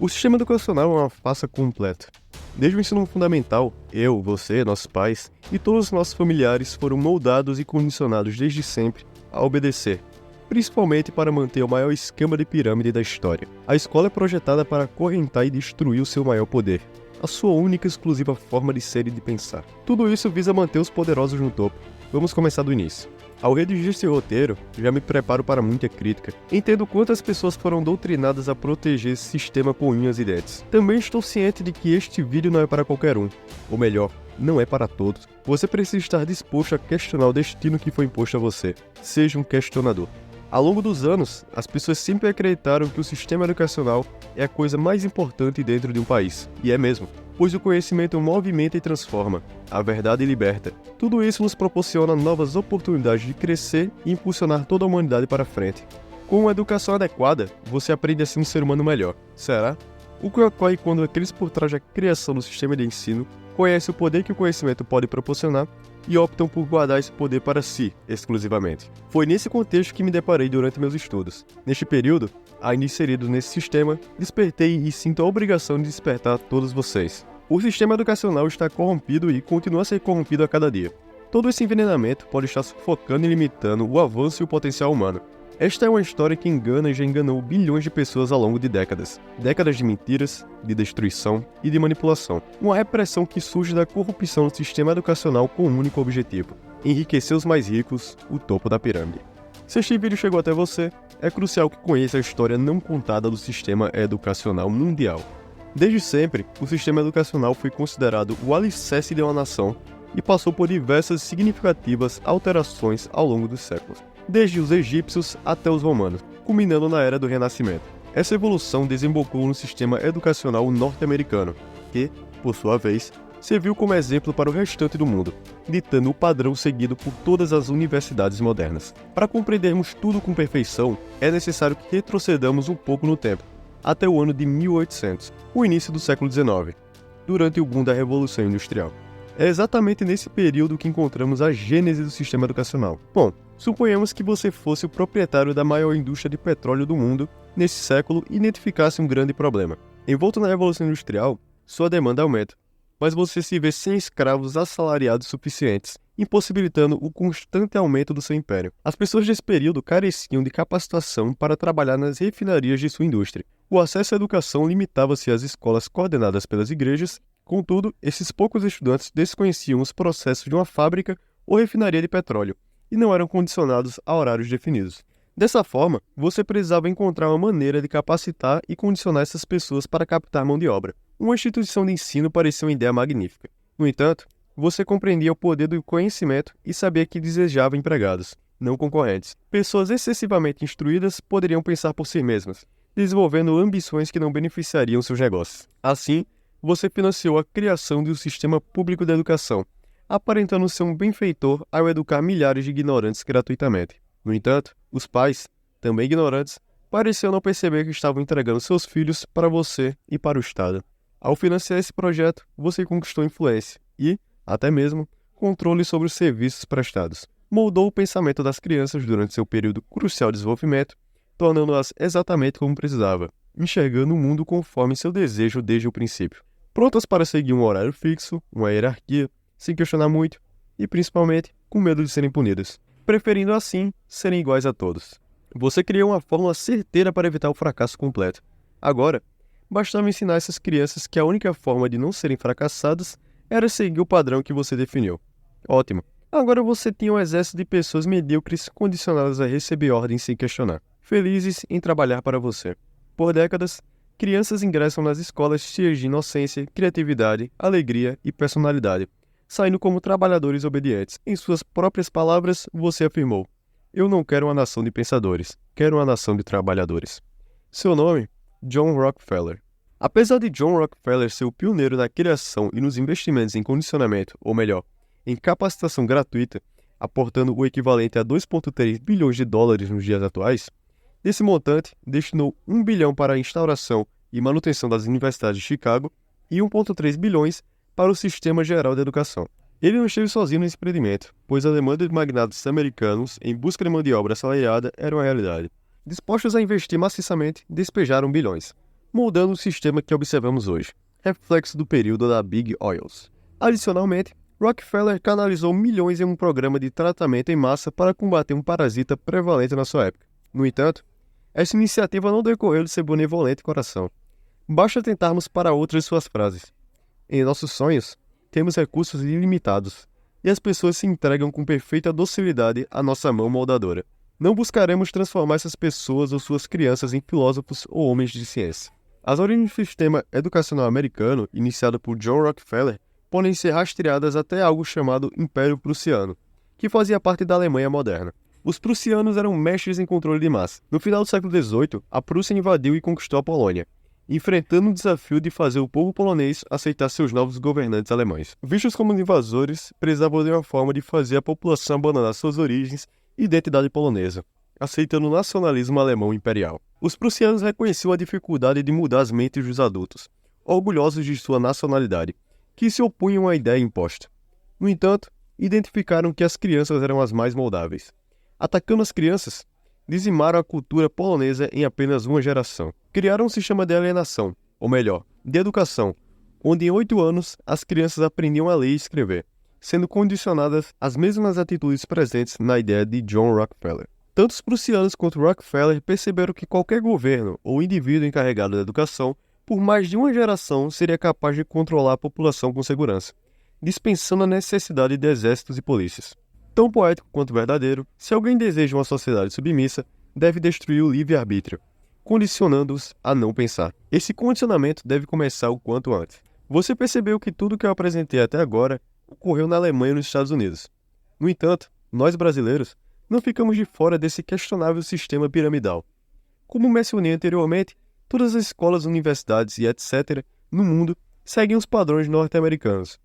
O sistema educacional é uma farsa completa. Desde o ensino fundamental, eu, você, nossos pais e todos os nossos familiares foram moldados e condicionados desde sempre a obedecer, principalmente para manter o maior esquema de pirâmide da história. A escola é projetada para acorrentar e destruir o seu maior poder, a sua única e exclusiva forma de ser e de pensar. Tudo isso visa manter os poderosos no topo. Vamos começar do início. Ao redigir esse roteiro, já me preparo para muita crítica. Entendo quantas pessoas foram doutrinadas a proteger esse sistema com unhas e dentes. Também estou ciente de que este vídeo não é para qualquer um. Ou melhor, não é para todos. Você precisa estar disposto a questionar o destino que foi imposto a você. Seja um questionador. Ao longo dos anos, as pessoas sempre acreditaram que o sistema educacional é a coisa mais importante dentro de um país. E é mesmo. Pois o conhecimento movimenta e transforma, a verdade liberta. Tudo isso nos proporciona novas oportunidades de crescer e impulsionar toda a humanidade para frente. Com uma educação adequada, você aprende a ser um ser humano melhor. Será? O que ocorre quando aqueles por trás da criação do sistema de ensino conhecem o poder que o conhecimento pode proporcionar e optam por guardar esse poder para si, exclusivamente. Foi nesse contexto que me deparei durante meus estudos. Neste período, ainda inserido nesse sistema, despertei e sinto a obrigação de despertar todos vocês. O sistema educacional está corrompido e continua a ser corrompido a cada dia. Todo esse envenenamento pode estar sufocando e limitando o avanço e o potencial humano. Esta é uma história que engana e já enganou bilhões de pessoas ao longo de décadas. Décadas de mentiras, de destruição e de manipulação. Uma repressão que surge da corrupção do sistema educacional com um único objetivo: enriquecer os mais ricos, o topo da pirâmide. Se este vídeo chegou até você, é crucial que conheça a história não contada do sistema educacional mundial. Desde sempre, o sistema educacional foi considerado o alicerce de uma nação e passou por diversas significativas alterações ao longo dos séculos, desde os egípcios até os romanos, culminando na Era do Renascimento. Essa evolução desembocou no sistema educacional norte-americano, que, por sua vez, serviu como exemplo para o restante do mundo, ditando o padrão seguido por todas as universidades modernas. Para compreendermos tudo com perfeição, é necessário que retrocedamos um pouco no tempo, até o ano de 1800, o início do século XIX, durante o boom da Revolução Industrial. É exatamente nesse período que encontramos a gênese do sistema educacional. Bom, suponhamos que você fosse o proprietário da maior indústria de petróleo do mundo nesse século e identificasse um grande problema. Envolto na Revolução Industrial, sua demanda aumenta, mas você se vê sem escravos assalariados suficientes, impossibilitando o constante aumento do seu império. As pessoas desse período careciam de capacitação para trabalhar nas refinarias de sua indústria. O acesso à educação limitava-se às escolas coordenadas pelas igrejas. Contudo, esses poucos estudantes desconheciam os processos de uma fábrica ou refinaria de petróleo e não eram condicionados a horários definidos. Dessa forma, você precisava encontrar uma maneira de capacitar e condicionar essas pessoas para captar mão de obra. Uma instituição de ensino parecia uma ideia magnífica. No entanto, você compreendia o poder do conhecimento e sabia que desejava empregados, não concorrentes. Pessoas excessivamente instruídas poderiam pensar por si mesmas, desenvolvendo ambições que não beneficiariam seus negócios. Assim, você financiou a criação de um sistema público de educação, aparentando ser um benfeitor ao educar milhares de ignorantes gratuitamente. No entanto, os pais, também ignorantes, pareciam não perceber que estavam entregando seus filhos para você e para o Estado. Ao financiar esse projeto, você conquistou influência e, até mesmo, controle sobre os serviços prestados. Moldou o pensamento das crianças durante seu período crucial de desenvolvimento, tornando-as exatamente como precisava, enxergando o mundo conforme seu desejo desde o princípio. Prontas para seguir um horário fixo, uma hierarquia, sem questionar muito e, principalmente, com medo de serem punidas, preferindo assim serem iguais a todos. Você criou uma fórmula certeira para evitar o fracasso completo. Agora, bastava ensinar essas crianças que a única forma de não serem fracassadas era seguir o padrão que você definiu. Ótimo! Agora você tinha um exército de pessoas medíocres condicionadas a receber ordens sem questionar, felizes em trabalhar para você. Por décadas, crianças ingressam nas escolas cheias de inocência, criatividade, alegria e personalidade, saindo como trabalhadores obedientes. Em suas próprias palavras, você afirmou: "Eu não quero uma nação de pensadores, quero uma nação de trabalhadores." Seu nome? John Rockefeller. Apesar de John Rockefeller ser o pioneiro na criação e nos investimentos em condicionamento, ou melhor, em capacitação gratuita, aportando o equivalente a 2,3 bilhões de dólares nos dias atuais, desse montante, destinou 1 bilhão para a instauração e manutenção das universidades de Chicago e 1,3 bilhões para o Sistema Geral de Educação. Ele não esteve sozinho nesse empreendimento, pois a demanda de magnatas americanos em busca de mão de obra assalariada era uma realidade. Dispostos a investir maciçamente, despejaram bilhões. moldando o sistema que observamos hoje, reflexo do período da Big Oils. Adicionalmente, Rockefeller canalizou milhões em um programa de tratamento em massa para combater um parasita prevalente na sua época. No entanto, essa iniciativa não decorreu de seu benevolente coração. Basta tentarmos para outras de suas frases. Em nossos sonhos, temos recursos ilimitados, e as pessoas se entregam com perfeita docilidade à nossa mão moldadora. Não buscaremos transformar essas pessoas ou suas crianças em filósofos ou homens de ciência. As origens do sistema educacional americano, iniciado por John Rockefeller, podem ser rastreadas até algo chamado Império Prussiano, que fazia parte da Alemanha moderna. Os prussianos eram mestres em controle de massa. No final do século XVIII, a Prússia invadiu e conquistou a Polônia, enfrentando o desafio de fazer o povo polonês aceitar seus novos governantes alemães. Vistos como invasores, precisavam de uma forma de fazer a população abandonar suas origens e identidade polonesa, aceitando o nacionalismo alemão imperial. Os prussianos reconheciam a dificuldade de mudar as mentes dos adultos, orgulhosos de sua nacionalidade, que se opunham à ideia imposta. No entanto, identificaram que as crianças eram as mais moldáveis. Atacando as crianças, dizimaram a cultura polonesa em apenas uma geração. Criaram um sistema de alienação, ou melhor, de educação, onde em 8 anos as crianças aprendiam a ler e escrever, sendo condicionadas às mesmas atitudes presentes na ideia de John Rockefeller. Tanto os prussianos quanto Rockefeller perceberam que qualquer governo ou indivíduo encarregado da educação, por mais de uma geração, seria capaz de controlar a população com segurança, dispensando a necessidade de exércitos e polícias. Tão poético quanto verdadeiro, se alguém deseja uma sociedade submissa, deve destruir o livre-arbítrio, condicionando-os a não pensar. Esse condicionamento deve começar o quanto antes. Você percebeu que tudo que eu apresentei até agora ocorreu na Alemanha e nos Estados Unidos. No entanto, nós brasileiros não ficamos de fora desse questionável sistema piramidal. Como mencionei anteriormente, todas as escolas, universidades e etc. no mundo seguem os padrões norte-americanos.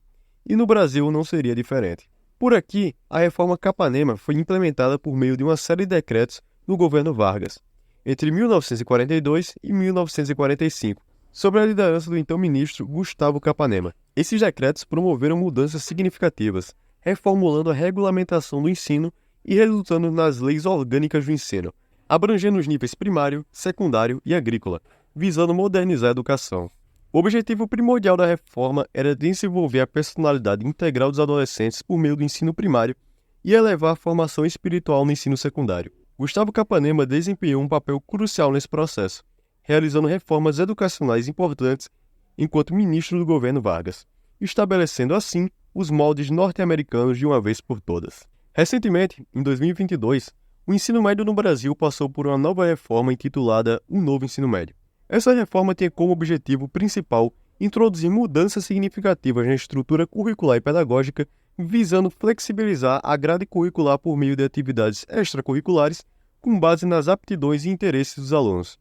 E no Brasil não seria diferente. Por aqui, a reforma Capanema foi implementada por meio de uma série de decretos no governo Vargas, entre 1942 e 1945, sob a liderança do então ministro Gustavo Capanema. Esses decretos promoveram mudanças significativas, reformulando a regulamentação do ensino e resultando nas leis orgânicas do ensino, abrangendo os níveis primário, secundário e agrícola, visando modernizar a educação. O objetivo primordial da reforma era desenvolver a personalidade integral dos adolescentes por meio do ensino primário e elevar a formação espiritual no ensino secundário. Gustavo Capanema desempenhou um papel crucial nesse processo, realizando reformas educacionais importantes enquanto ministro do governo Vargas, estabelecendo assim os moldes norte-americanos de uma vez por todas. Recentemente, em 2022, o ensino médio no Brasil passou por uma nova reforma intitulada O Novo Ensino Médio. Essa reforma tem como objetivo principal introduzir mudanças significativas na estrutura curricular e pedagógica, visando flexibilizar a grade curricular por meio de atividades extracurriculares com base nas aptidões e interesses dos alunos.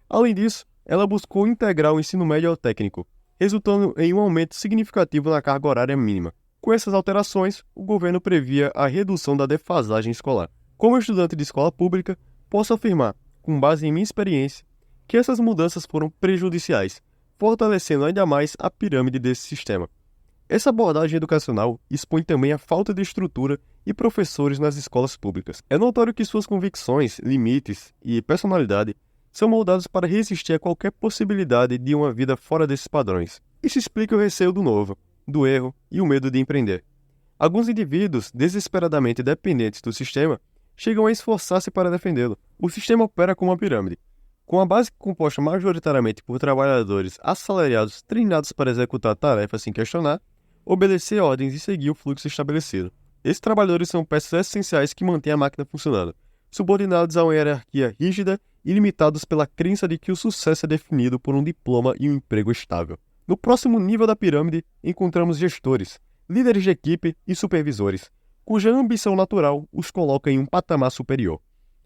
Além disso, ela buscou integrar o ensino médio ao técnico, resultando em um aumento significativo na carga horária mínima. Com essas alterações, o governo previa a redução da defasagem escolar. Como estudante de escola pública, posso afirmar, com base em minha experiência, que essas mudanças foram prejudiciais, fortalecendo ainda mais a pirâmide desse sistema. Essa abordagem educacional expõe também a falta de estrutura e professores nas escolas públicas. É notório que suas convicções, limites e personalidade são moldados para resistir a qualquer possibilidade de uma vida fora desses padrões. Isso explica o receio do novo, do erro e o medo de empreender. Alguns indivíduos, desesperadamente dependentes do sistema, chegam a esforçar-se para defendê-lo. O sistema opera como uma pirâmide, com a base composta majoritariamente por trabalhadores assalariados treinados para executar tarefas sem questionar, obedecer ordens e seguir o fluxo estabelecido. Esses trabalhadores são peças essenciais que mantêm a máquina funcionando, subordinados a uma hierarquia rígida e limitados pela crença de que o sucesso é definido por um diploma e um emprego estável. No próximo nível da pirâmide, encontramos gestores, líderes de equipe e supervisores, cuja ambição natural os coloca em um patamar superior.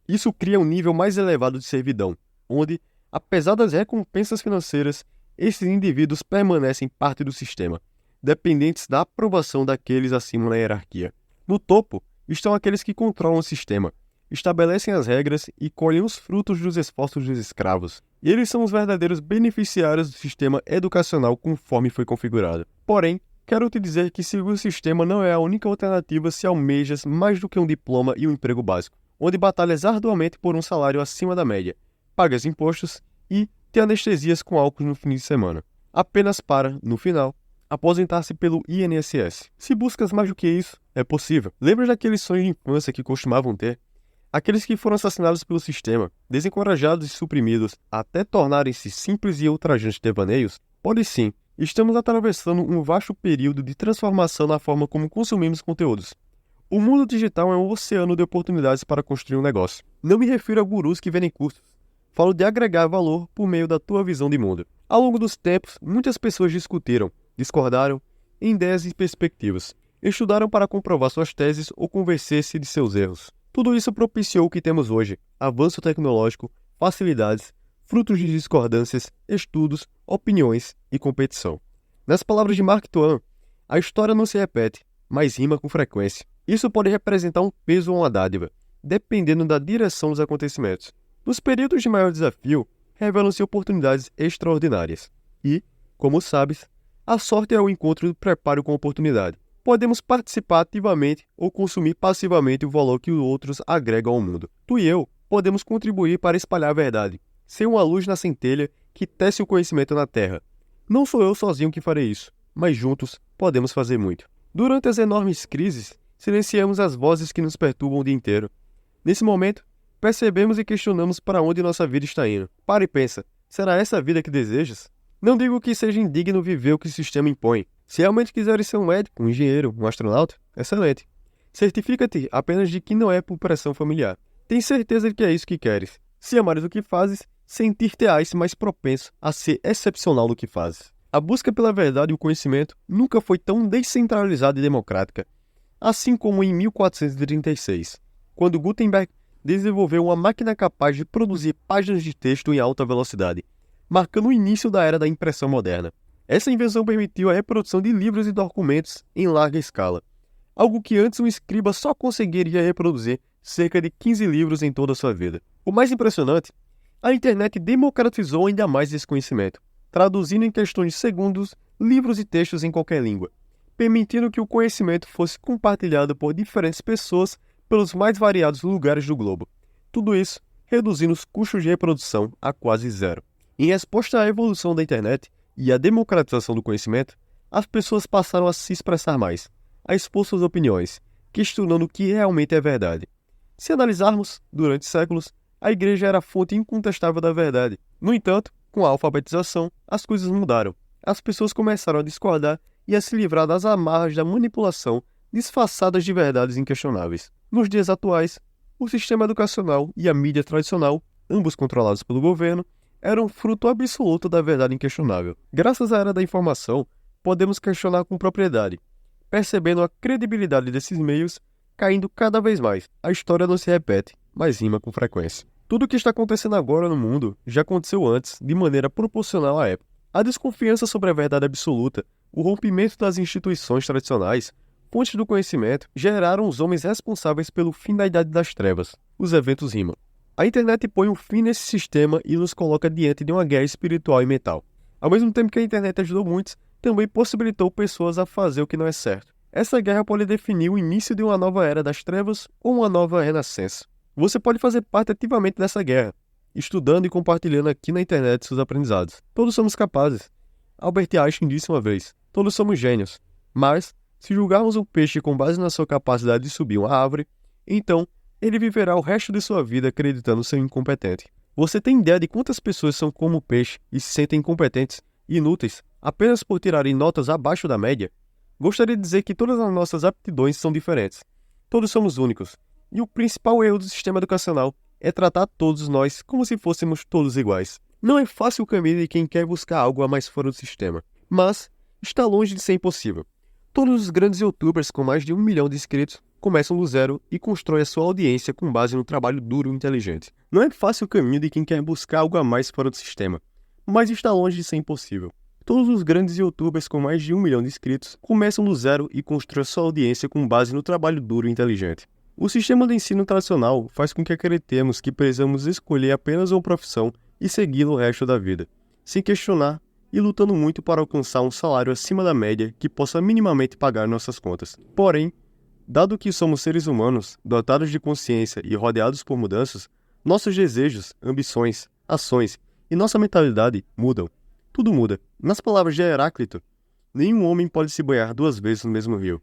Isso cria um nível mais elevado de servidão, onde, apesar das recompensas financeiras, esses indivíduos permanecem parte do sistema, dependentes da aprovação daqueles acima na hierarquia. No topo estão aqueles que controlam o sistema, estabelecem as regras e colhem os frutos dos esforços dos escravos. E eles são os verdadeiros beneficiários do sistema educacional conforme foi configurado. Porém, quero te dizer que seguir o sistema não é a única alternativa se almejas mais do que um diploma e um emprego básico, onde batalhas arduamente por um salário acima da média, pagas impostos e, ter anestesias com álcool no fim de semana, apenas para, no final, aposentar-se pelo INSS. Se buscas mais do que isso, é possível. Lembra daqueles sonhos de infância que costumavam ter? Aqueles que foram assassinados pelo sistema, desencorajados e suprimidos até tornarem-se simples e ultrajantes devaneios? Pode sim, estamos atravessando um vasto período de transformação na forma como consumimos conteúdos. O mundo digital é um oceano de oportunidades para construir um negócio. Não me refiro a gurus que vendem cursos. Falo de agregar valor por meio da tua visão de mundo. Ao longo dos tempos, muitas pessoas discutiram, discordaram em ideias e perspectivas. Estudaram para comprovar suas teses ou convencer-se de seus erros. Tudo isso propiciou o que temos hoje: avanço tecnológico, facilidades, frutos de discordâncias, estudos, opiniões e competição. Nas palavras de Mark Twain, a história não se repete, mas rima com frequência. Isso pode representar um peso ou uma dádiva, dependendo da direção dos acontecimentos. Nos períodos de maior desafio, revelam-se oportunidades extraordinárias. E, como sabes, a sorte é o encontro do preparo com a oportunidade. Podemos participar ativamente ou consumir passivamente o valor que os outros agregam ao mundo. Tu e eu podemos contribuir para espalhar a verdade, ser uma luz na centelha que tece o conhecimento na Terra. Não sou eu sozinho que farei isso, mas juntos podemos fazer muito. Durante as enormes crises, silenciamos as vozes que nos perturbam o dia inteiro. Nesse momento, percebemos e questionamos para onde nossa vida está indo. Para e pensa, será essa a vida que desejas? Não digo que seja indigno viver o que o sistema impõe. Se realmente quiseres ser um médico, um engenheiro, um astronauta, excelente. Certifica-te apenas de que não é por pressão familiar. Tem certeza de que é isso que queres. Se amares o que fazes, sentir-te-ás mais propenso a ser excepcional no que fazes. A busca pela verdade e o conhecimento nunca foi tão descentralizada e democrática, assim como em 1436, quando Gutenberg desenvolveu uma máquina capaz de produzir páginas de texto em alta velocidade, marcando o início da era da impressão moderna. Essa invenção permitiu a reprodução de livros e documentos em larga escala, algo que antes um escriba só conseguiria reproduzir cerca de 15 livros em toda a sua vida. O mais impressionante, a internet democratizou ainda mais esse conhecimento, traduzindo em questões de segundos livros e textos em qualquer língua, permitindo que o conhecimento fosse compartilhado por diferentes pessoas pelos mais variados lugares do globo. Tudo isso reduzindo os custos de reprodução a quase zero. Em resposta à evolução da internet e à democratização do conhecimento, as pessoas passaram a se expressar mais, a expor suas opiniões, questionando o que realmente é verdade. Se analisarmos, durante séculos, a igreja era a fonte incontestável da verdade. No entanto, com a alfabetização, as coisas mudaram. As pessoas começaram a discordar e a se livrar das amarras da manipulação disfarçadas de verdades inquestionáveis. Nos dias atuais, o sistema educacional e a mídia tradicional, ambos controlados pelo governo, eram fruto absoluto da verdade inquestionável. Graças à era da informação, podemos questionar com propriedade, percebendo a credibilidade desses meios caindo cada vez mais. A história não se repete, mas rima com frequência. Tudo o que está acontecendo agora no mundo já aconteceu antes, de maneira proporcional à época. A desconfiança sobre a verdade absoluta, o rompimento das instituições tradicionais, fontes do conhecimento, geraram os homens responsáveis pelo fim da Idade das Trevas. Os eventos rimam. A internet põe um fim nesse sistema e nos coloca diante de uma guerra espiritual e mental. Ao mesmo tempo que a internet ajudou muitos, também possibilitou pessoas a fazer o que não é certo. Essa guerra pode definir o início de uma nova era das trevas ou uma nova renascença. Você pode fazer parte ativamente dessa guerra, estudando e compartilhando aqui na internet seus aprendizados. Todos somos capazes. Albert Einstein disse uma vez, todos somos gênios. Mas, se julgarmos um peixe com base na sua capacidade de subir uma árvore, então ele viverá o resto de sua vida acreditando ser incompetente. Você tem ideia de quantas pessoas são como o peixe e se sentem incompetentes e inúteis apenas por tirarem notas abaixo da média? Gostaria de dizer que todas as nossas aptidões são diferentes. Todos somos únicos. E o principal erro do sistema educacional é tratar todos nós como se fôssemos todos iguais. Não é fácil o caminho de quem quer buscar algo a mais fora do sistema, mas está longe de ser impossível. Todos os grandes youtubers com mais de 1 milhão de inscritos começam do zero e constroem a sua audiência com base no trabalho duro e inteligente. Não é fácil o caminho de quem quer buscar algo a mais fora do sistema, mas está longe de ser impossível. Todos os grandes youtubers com mais de 1 milhão de inscritos começam do zero e constroem a sua audiência com base no trabalho duro e inteligente. O sistema de ensino tradicional faz com que acreditemos que precisamos escolher apenas uma profissão e segui-la o resto da vida, sem questionar e lutando muito para alcançar um salário acima da média que possa minimamente pagar nossas contas. Porém, dado que somos seres humanos, dotados de consciência e rodeados por mudanças, nossos desejos, ambições, ações e nossa mentalidade mudam. Tudo muda. Nas palavras de Heráclito, nenhum homem pode se banhar 2 vezes no mesmo rio,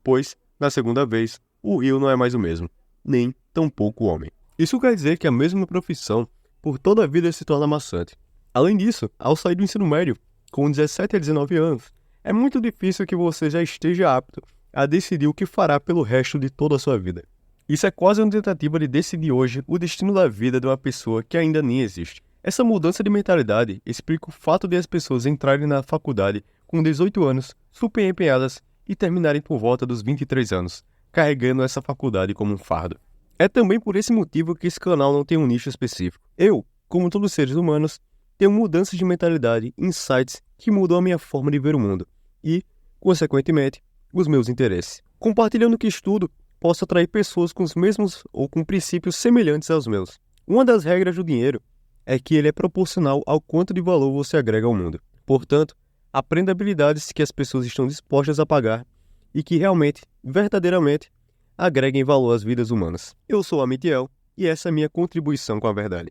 pois, na segunda vez, o rio não é mais o mesmo, nem tampouco o homem. Isso quer dizer que a mesma profissão, por toda a vida, se torna maçante. Além disso, ao sair do ensino médio, com 17 a 19 anos, é muito difícil que você já esteja apto a decidir o que fará pelo resto de toda a sua vida. Isso é quase uma tentativa de decidir hoje o destino da vida de uma pessoa que ainda nem existe. Essa mudança de mentalidade explica o fato de as pessoas entrarem na faculdade com 18 anos, super empenhadas, e terminarem por volta dos 23 anos, carregando essa faculdade como um fardo. É também por esse motivo que esse canal não tem um nicho específico. Eu, como todos os seres humanos, tenho mudanças de mentalidade, insights que mudam a minha forma de ver o mundo e, consequentemente, os meus interesses. Compartilhando o que estudo, posso atrair pessoas com os mesmos ou com princípios semelhantes aos meus. Uma das regras do dinheiro é que ele é proporcional ao quanto de valor você agrega ao mundo. Portanto, aprenda habilidades que as pessoas estão dispostas a pagar e que realmente, verdadeiramente, agreguem valor às vidas humanas. Eu sou Amitiel e essa é a minha contribuição com a verdade.